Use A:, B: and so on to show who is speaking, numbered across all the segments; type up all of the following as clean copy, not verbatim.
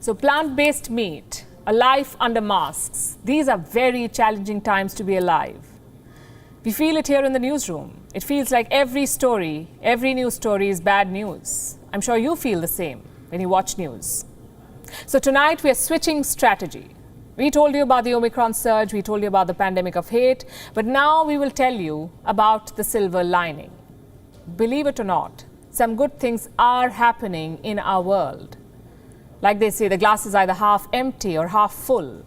A: So plant-based meat, a life under masks. These are very challenging times to be alive. We feel it here in the newsroom. It feels like every news story is bad news. I'm sure you feel the same when you watch news. So tonight we are switching strategy. We told you about the Omicron surge, we told you about the pandemic of hate, but now we will tell you about the silver lining. Believe it or not, some good things are happening in our world. Like they say, the glass is either half empty or half full.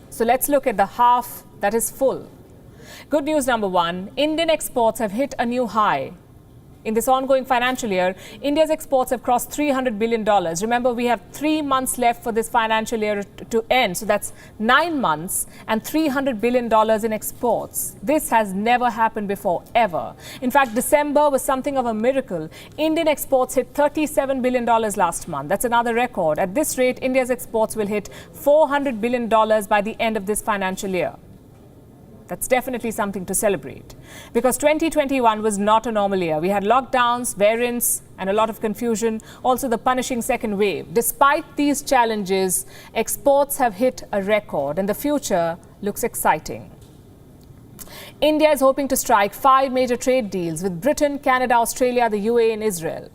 A: So let's look at the half that is full. Good news number one, Indian exports have hit a new high. In this ongoing financial year, India's exports have crossed $300 billion. Remember, we have 3 months left for this financial year to end. So that's 9 months and $300 billion in exports. This has never happened before, ever. In fact, December was something of a miracle. Indian exports hit $37 billion last month. That's another record. At this rate, India's exports will hit $400 billion by the end of this financial year. That's definitely something to celebrate. Because 2021 was not a normal year. We had lockdowns, variants, and a lot of confusion. Also the punishing second wave. Despite these challenges, exports have hit a record and the future looks exciting. India is hoping to strike 5 major trade deals with Britain, Canada, Australia, the UAE, and Israel.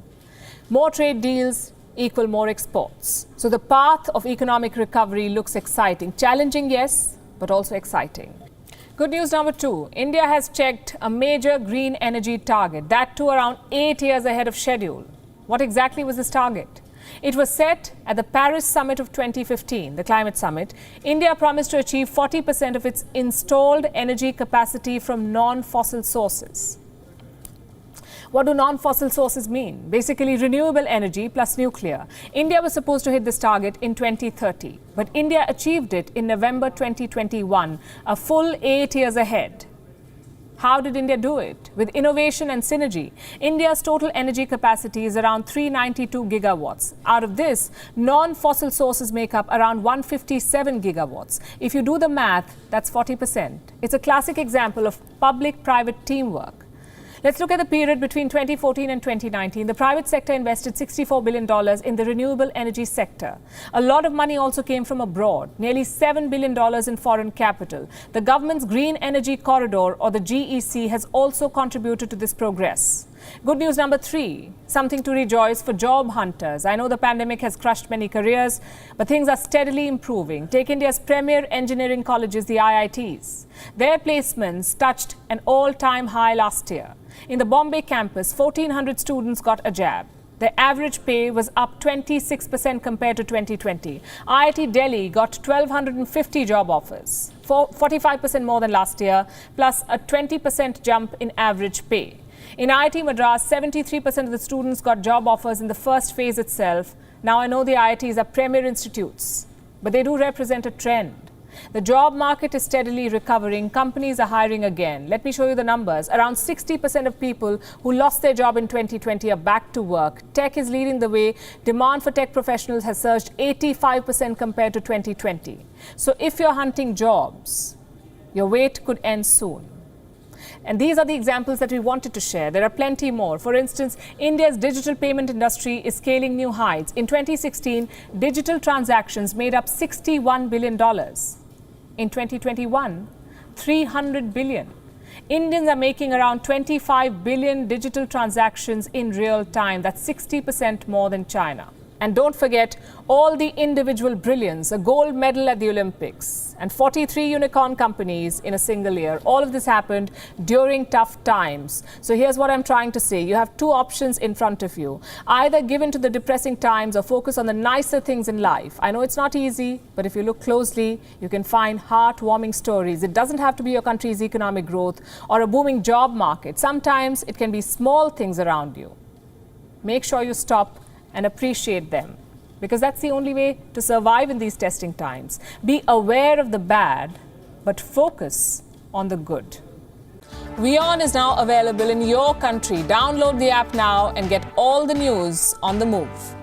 A: More trade deals equal more exports. So the path of economic recovery looks exciting. Challenging, yes, but also exciting. Good news number two, India has checked a major green energy target, that too around 8 years ahead of schedule. What exactly was this target? It was set at the Paris Summit of 2015, the climate summit. India promised to achieve 40% of its installed energy capacity from non-fossil sources. What do non-fossil sources mean? Basically, renewable energy plus nuclear. India was supposed to hit this target in 2030, but India achieved it in November 2021, a full 8 years ahead. How did India do it? With innovation and synergy. India's total energy capacity is around 392 gigawatts. Out of this, non-fossil sources make up around 157 gigawatts. If you do the math, that's 40%. It's a classic example of public-private teamwork. Let's look at the period between 2014 and 2019. The private sector invested $64 billion in the renewable energy sector. A lot of money also came from abroad, nearly $7 billion in foreign capital. The government's Green Energy Corridor, or the GEC, has also contributed to this progress. Good news number three, something to rejoice for job hunters. I know the pandemic has crushed many careers, but things are steadily improving. Take India's premier engineering colleges, the IITs. Their placements touched an all-time high last year. In the Bombay campus, 1,400 students got a jab. Their average pay was up 26% compared to 2020. IIT Delhi got 1,250 job offers, 45% more than last year, plus a 20% jump in average pay. In IIT Madras, 73% of the students got job offers in the first phase itself. Now I know the IITs are premier institutes, but they do represent a trend. The job market is steadily recovering. Companies are hiring again. Let me show you the numbers. Around 60% of people who lost their job in 2020 are back to work. Tech is leading the way. Demand for tech professionals has surged 85% compared to 2020. So if you're hunting jobs, your wait could end soon. And these are the examples that we wanted to share. There are plenty more. For instance, India's digital payment industry is scaling new heights. In 2016, digital transactions made up $61 billion. In 2021, $300 billion. Indians are making around 25 billion digital transactions in real time. That's 60% more than China. And don't forget all the individual brilliance, a gold medal at the Olympics, and 43 unicorn companies in a single year. All of this happened during tough times. So here's what I'm trying to say. You have two options in front of you. Either give in to the depressing times or focus on the nicer things in life. I know it's not easy, but if you look closely, you can find heartwarming stories. It doesn't have to be your country's economic growth or a booming job market. Sometimes it can be small things around you. Make sure you stop and appreciate them, because that's the only way to survive in these testing times. Be aware of the bad, but focus on the good. WION is now available in your country. Download the app now and get all the news on the move.